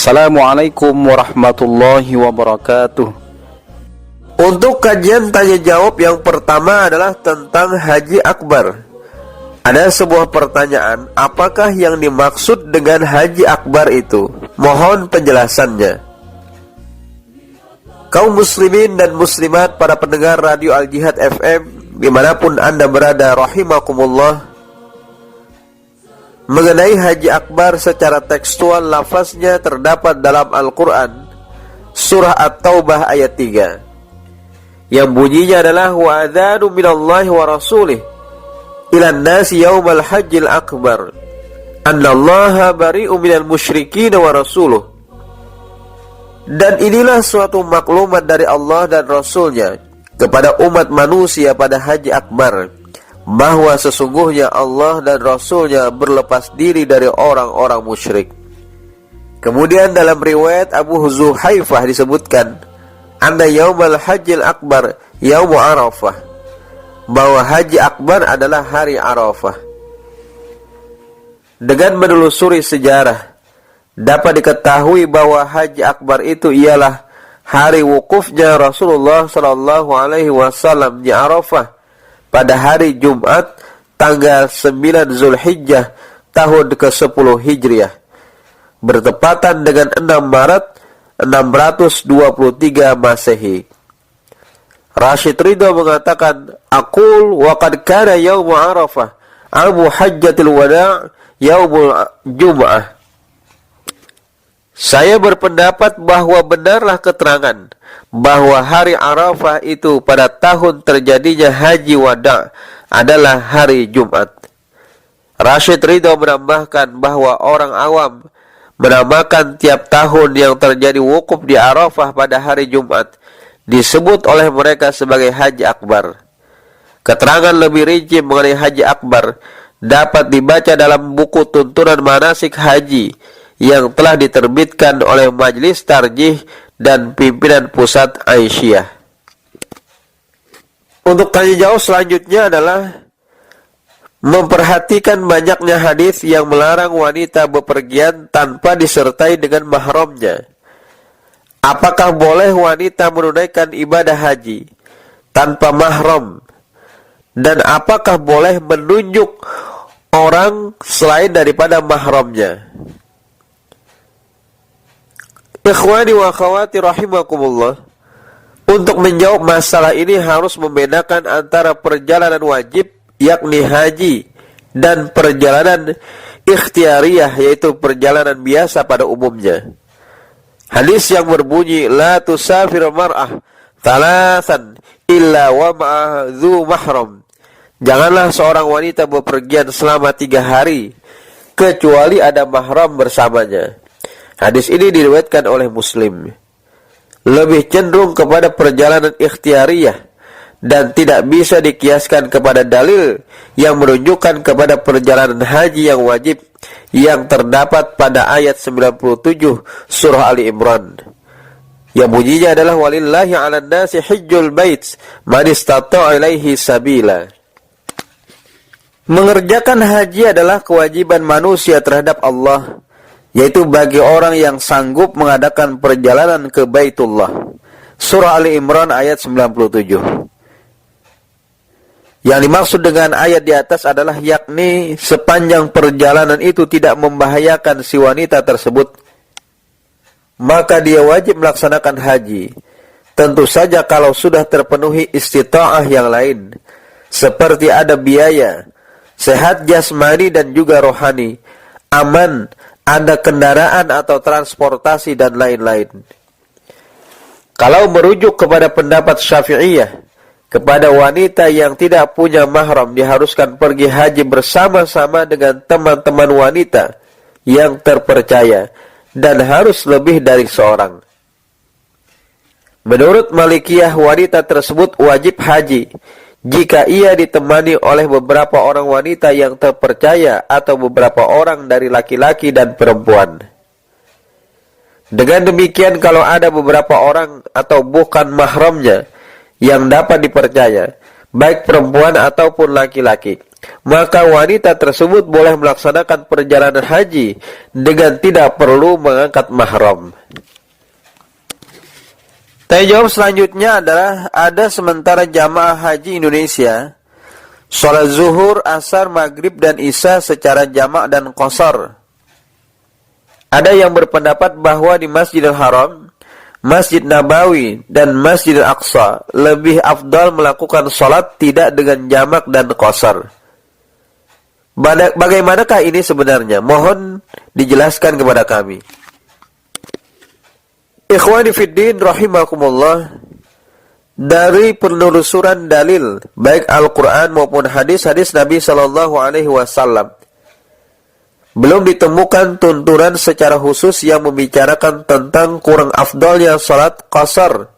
Assalamualaikum warahmatullahi wabarakatuh. Untuk kajian tanya jawab yang pertama adalah tentang Haji Akbar. Ada sebuah pertanyaan, apakah yang dimaksud dengan Haji Akbar itu? Mohon penjelasannya. Kaum muslimin dan muslimat, para pendengar Radio Al-Jihad FM dimanapun Anda berada, rahimakumullah. Mengenai Haji Akbar secara tekstual, lafaznya terdapat dalam Al-Quran Surah At-Taubah ayat 3, yang bunyinya adalah wa adzanu minallahi wa rasulih ilan nasi yaumal hajjil akbar annallaha bari'u minal musyrikin wa rasuluh. Dan inilah suatu maklumat dari Allah dan Rasulnya kepada umat manusia pada Haji Akbar, bahwa sesungguhnya Allah dan Rasulnya berlepas diri dari orang-orang musyrik. Kemudian dalam riwayat Abu Zuhaifah disebutkan, anna yaumal hajjil akbar yaumu Arafah, bahwa Haji Akbar adalah hari Arafah. Dengan menelusuri sejarah, dapat diketahui bahwa Haji Akbar itu ialah hari wukufnya Rasulullah SAW di Arafah pada hari Jumat tanggal 9 Zulhijjah tahun ke-10 Hijriah, bertepatan dengan 6 Maret 623 Masehi. Rashid Ridho mengatakan, aqul wa qad kana yaum Arafah amu hajjatil wada' yaumul Jum'ah. Saya berpendapat bahwa benarlah keterangan bahwa hari Arafah itu pada tahun terjadinya Haji Wada' adalah hari Jumat. Rashid Ridho menambahkan bahwa orang awam menamakan tiap tahun yang terjadi wukuf di Arafah pada hari Jumat disebut oleh mereka sebagai Haji Akbar. Keterangan lebih rinci mengenai Haji Akbar dapat dibaca dalam buku tuntunan manasik haji yang telah diterbitkan oleh Majelis Tarjih dan Pimpinan Pusat Aisyah. Untuk tanya jawab selanjutnya adalah memperhatikan banyaknya hadis yang melarang wanita bepergian tanpa disertai dengan mahramnya. Apakah boleh wanita menunaikan ibadah haji tanpa mahram? Dan apakah boleh menunjuk orang selain daripada mahramnya? Ikhwani wa akhwati rahimakumullah, untuk menjawab masalah ini harus membedakan antara perjalanan wajib yakni haji dan perjalanan ikhtiariyah yaitu perjalanan biasa pada umumnya. Hadis yang berbunyi la tusafir mar'ah thalathan illa wa ma'adhu mahram, janganlah seorang wanita bepergian selama 3 hari kecuali ada mahram bersamanya. Hadis ini diriwayatkan oleh Muslim. Lebih cenderung kepada perjalanan ikhtiariyah dan tidak bisa dikiaskan kepada dalil yang menunjukkan kepada perjalanan haji yang wajib yang terdapat pada ayat 97 surah Ali Imran, yang bunyinya adalah walillahi 'alan nasi hajjul bait man istata'a ilaihi sabila. Mengerjakan haji adalah kewajiban manusia terhadap Allah, yaitu bagi orang yang sanggup mengadakan perjalanan ke Baitullah. Surah Ali Imran ayat 97. Yang dimaksud dengan ayat di atas adalah yakni sepanjang perjalanan itu tidak membahayakan si wanita tersebut, maka dia wajib melaksanakan haji. Tentu saja kalau sudah terpenuhi istita'ah yang lain, seperti ada biaya, sehat jasmani dan juga rohani, aman, ada kendaraan atau transportasi dan lain-lain. Kalau merujuk kepada pendapat Syafi'iyah, kepada wanita yang tidak punya mahram diharuskan pergi haji bersama-sama dengan teman-teman wanita yang terpercaya dan harus lebih dari seorang. Menurut Malikiyah, wanita tersebut wajib haji jika ia ditemani oleh beberapa orang wanita yang terpercaya atau beberapa orang dari laki-laki dan perempuan. Dengan demikian, kalau ada beberapa orang atau bukan mahramnya yang dapat dipercaya, baik perempuan ataupun laki-laki, maka wanita tersebut boleh melaksanakan perjalanan haji dengan tidak perlu mengangkat mahram. Tanya jawab selanjutnya adalah ada sementara jamaah haji Indonesia sholat zuhur, asar, maghrib, dan isya secara jamak dan qasar. Ada yang berpendapat bahwa di Masjidil Haram, Masjid Nabawi, dan Masjidil Aqsa lebih afdal melakukan sholat tidak dengan jamak dan qasar. Bagaimanakah ini sebenarnya? Mohon dijelaskan kepada kami. Ikhwani fiddin rahimakumullah, dari penelusuran dalil baik Al-Quran maupun hadis-hadis Nabi SAW, belum ditemukan tuntunan secara khusus yang membicarakan tentang kurang afdalnya salat qasar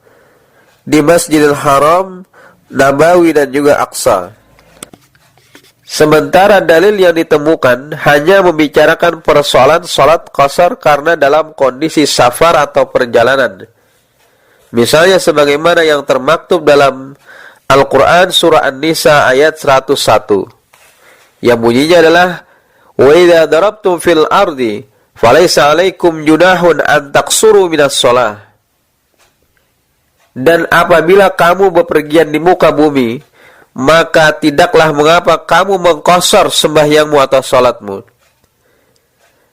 di Masjidil Haram, Nabawi, dan juga Aqsa. Sementara dalil yang ditemukan hanya membicarakan persoalan salat qasar karena dalam kondisi safar atau perjalanan. Misalnya sebagaimana yang termaktub dalam Al-Quran surah An-Nisa ayat 101, yang bunyinya adalah wa idza darabtum fil ardi falaysa 'alaikum junahun an taqsuru minas shalah. Dan apabila kamu bepergian di muka bumi, maka tidaklah mengapa kamu mengqasar sembahyangmu atau salatmu.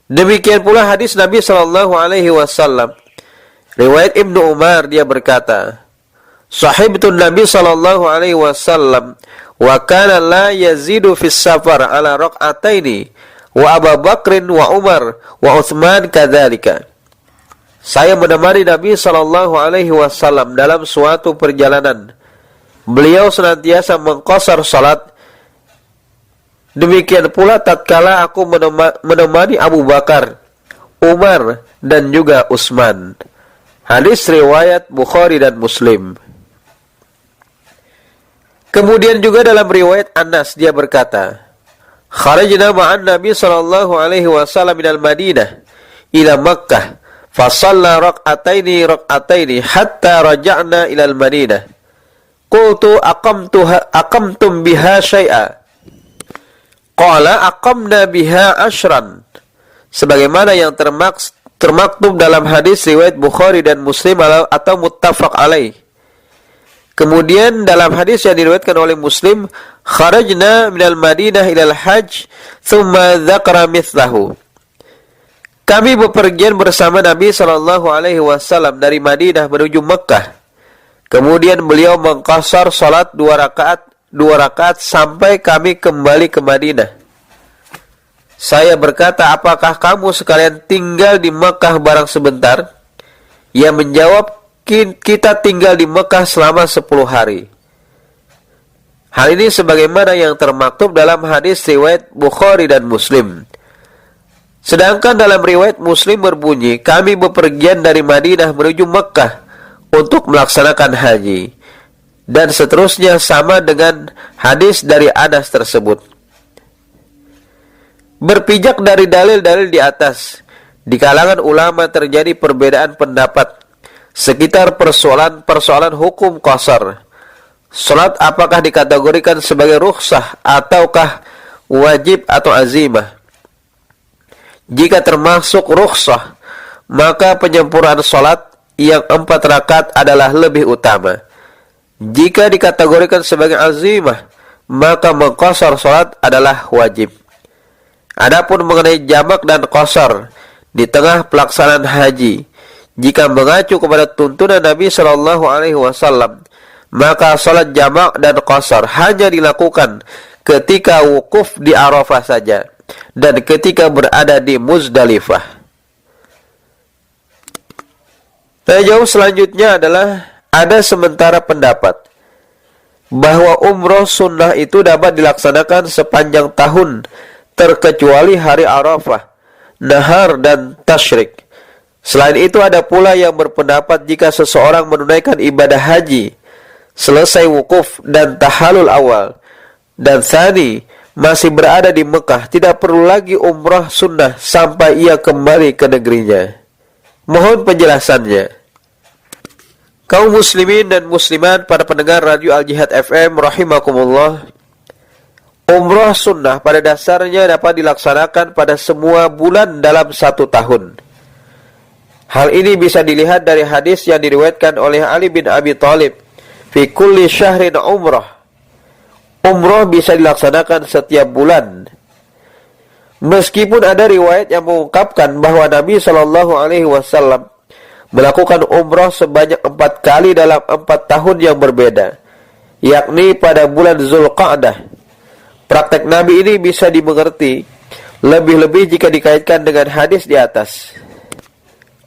Demikian pula hadis Nabi SAW, riwayat Ibnu Umar, dia berkata, sahibtun Nabi SAW wa kana la yazidu fis safar ala raq'ataini wa Abu Bakrin wa Umar wa Utsman kadzalika. Saya menemani Nabi SAW dalam suatu perjalanan. Beliau senantiasa mengqasar salat. Demikian pula tatkala aku menemani Abu Bakar, Umar, dan juga Utsman. Hadis riwayat Bukhari dan Muslim. Kemudian juga dalam riwayat Anas, dia berkata, kharajna ma'an Nabi SAW minal Madinah ila Makkah fa shalla raq'ataini hatta raja'na ilal Madinah. Qultu aqamtum biha syai'a. Qala aqamna biha ashran. Sebagaimana yang termaktub dalam hadis riwayat Bukhari dan Muslim atau muttafaq alaih. Kemudian dalam hadis yang diriwayatkan oleh Muslim, kharajna minal Madinah ilal hajj thumma dzakara mithlahu. Kami bepergian bersama Nabi SAW dari Madinah menuju Mekah. Kemudian beliau mengqasar salat 2 rakaat sampai kami kembali ke Madinah. Saya berkata, apakah kamu sekalian tinggal di Mekah barang sebentar? Ia menjawab, kita tinggal di Mekah selama 10 hari. Hal ini sebagaimana yang termaktub dalam hadis riwayat Bukhari dan Muslim. Sedangkan dalam riwayat Muslim berbunyi, kami bepergian dari Madinah menuju Mekah untuk melaksanakan haji. Dan seterusnya sama dengan hadis dari Anas tersebut. Berpijak dari dalil-dalil di atas, di kalangan ulama terjadi perbedaan pendapat sekitar persoalan hukum qasar. Salat apakah dikategorikan sebagai rukhsah ataukah wajib atau azimah? Jika termasuk rukhsah, maka penyempurnaan salat yang 4 rakaat adalah lebih utama. Jika dikategorikan sebagai azimah, maka mengqasar salat adalah wajib. Adapun mengenai jamak dan qasar di tengah pelaksanaan haji, jika mengacu kepada tuntunan Nabi SAW, maka salat jamak dan qasar hanya dilakukan ketika wukuf di Arafah saja dan ketika berada di Muzdalifah. Jawab selanjutnya adalah ada sementara pendapat bahwa umroh sunnah itu dapat dilaksanakan sepanjang tahun terkecuali hari Arafah, Nahar, dan Tasyrik. Selain itu ada pula yang berpendapat jika seseorang menunaikan ibadah haji selesai wukuf dan tahalul awal dan tsani masih berada di Mekah, tidak perlu lagi umrah sunnah sampai ia kembali ke negerinya. Mohon penjelasannya. Kaum muslimin dan muslimat, para pendengar radio Al-Jihad FM rahimakumullah. Umrah sunnah pada dasarnya dapat dilaksanakan pada semua bulan dalam 1 tahun. Hal ini bisa dilihat dari hadis yang diriwayatkan oleh Ali bin Abi Thalib, fi kulli syahrin umrah. Umrah bisa dilaksanakan setiap bulan. Meskipun ada riwayat yang mengungkapkan bahwa Nabi SAW melakukan umrah sebanyak 4 kali dalam 4 tahun yang berbeda, yakni pada bulan Zulqa'dah. Praktek Nabi ini bisa dimengerti, lebih-lebih jika dikaitkan dengan hadis di atas.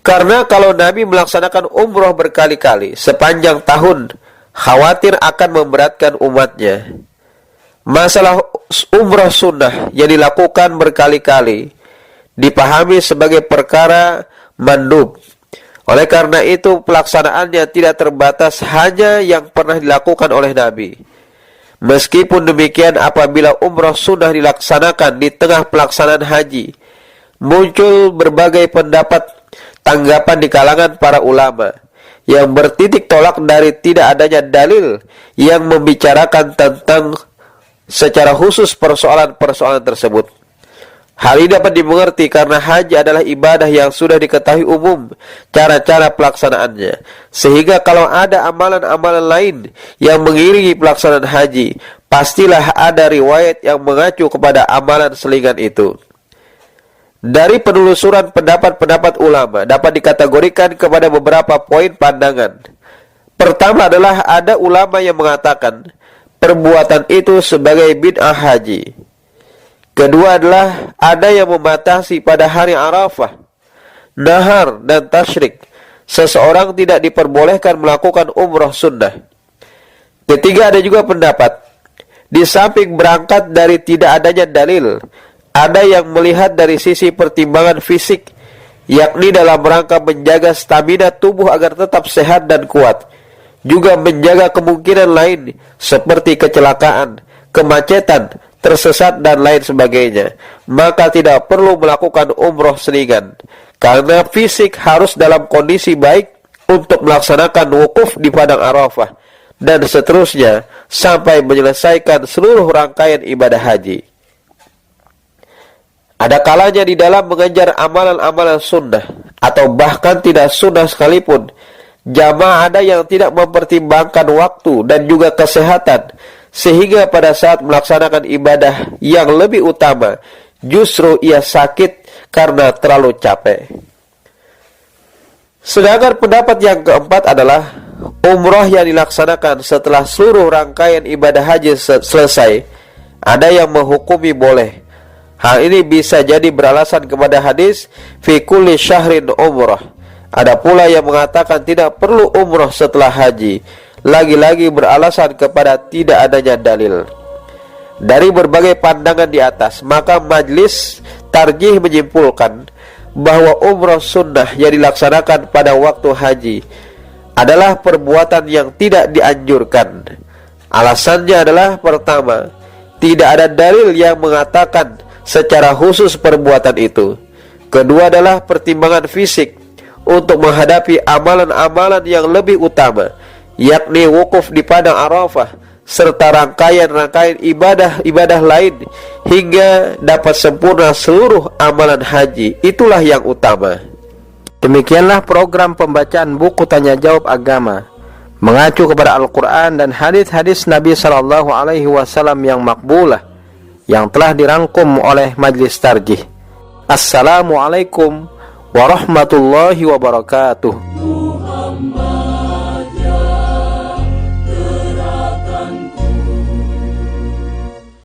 Karena kalau Nabi melaksanakan umrah berkali-kali sepanjang tahun, khawatir akan memberatkan umatnya. Masalah umrah sunnah yang dilakukan berkali-kali dipahami sebagai perkara mandub. Oleh karena itu pelaksanaannya tidak terbatas hanya yang pernah dilakukan oleh Nabi. Meskipun demikian, apabila umrah sunnah dilaksanakan di tengah pelaksanaan haji, muncul berbagai pendapat tanggapan di kalangan para ulama yang bertitik tolak dari tidak adanya dalil yang membicarakan tentang secara khusus persoalan-persoalan tersebut. Hal ini dapat dimengerti karena haji adalah ibadah yang sudah diketahui umum cara-cara pelaksanaannya. Sehingga kalau ada amalan-amalan lain yang mengiringi pelaksanaan haji, pastilah ada riwayat yang mengacu kepada amalan selingan itu. Dari penelusuran pendapat-pendapat ulama dapat dikategorikan kepada beberapa poin pandangan. Pertama adalah ada ulama yang mengatakan perbuatan itu sebagai bid'ah haji. Kedua adalah ada yang membatasi pada hari Arafah, nahar, dan tasyrik. Seseorang tidak diperbolehkan melakukan umrah sunnah. Ketiga, ada juga pendapat di samping berangkat dari tidak adanya dalil, ada yang melihat dari sisi pertimbangan fisik, yakni dalam rangka menjaga stamina tubuh agar tetap sehat dan kuat, juga menjaga kemungkinan lain seperti kecelakaan, kemacetan, tersesat, dan lain sebagainya. Maka tidak perlu melakukan umroh selingan, karena fisik harus dalam kondisi baik untuk melaksanakan wukuf di padang Arafah, dan seterusnya sampai menyelesaikan seluruh rangkaian ibadah haji. Ada kalanya di dalam mengejar amalan-amalan sunnah, atau bahkan tidak sunnah sekalipun, jamaah ada yang tidak mempertimbangkan waktu dan juga kesehatan, sehingga pada saat melaksanakan ibadah yang lebih utama, justru ia sakit karena terlalu capek. Sedangkan pendapat yang keempat adalah umrah yang dilaksanakan setelah seluruh rangkaian ibadah haji selesai. Ada yang menghukumi boleh. Hal ini bisa jadi beralasan kepada hadis fi kulli syahrin umrah. Ada pula yang mengatakan tidak perlu umrah setelah haji, lagi-lagi beralasan kepada tidak adanya dalil. Dari berbagai pandangan di atas, maka majlis tarjih menyimpulkan bahwa umrah sunnah yang dilaksanakan pada waktu haji adalah perbuatan yang tidak dianjurkan. Alasannya adalah, pertama, tidak ada dalil yang mengatakan secara khusus perbuatan itu. Kedua adalah pertimbangan fisik untuk menghadapi amalan-amalan yang lebih utama, yakni wukuf di padang Arafah, serta rangkaian-rangkaian ibadah lain hingga dapat sempurna seluruh amalan haji. Itulah yang utama. Demikianlah program pembacaan buku Tanya Jawab Agama, mengacu kepada Al-Quran dan hadis-hadis Nabi SAW yang makbulah, yang telah dirangkum oleh Majlis Tarjih. Assalamualaikum warahmatullahi wabarakatuh.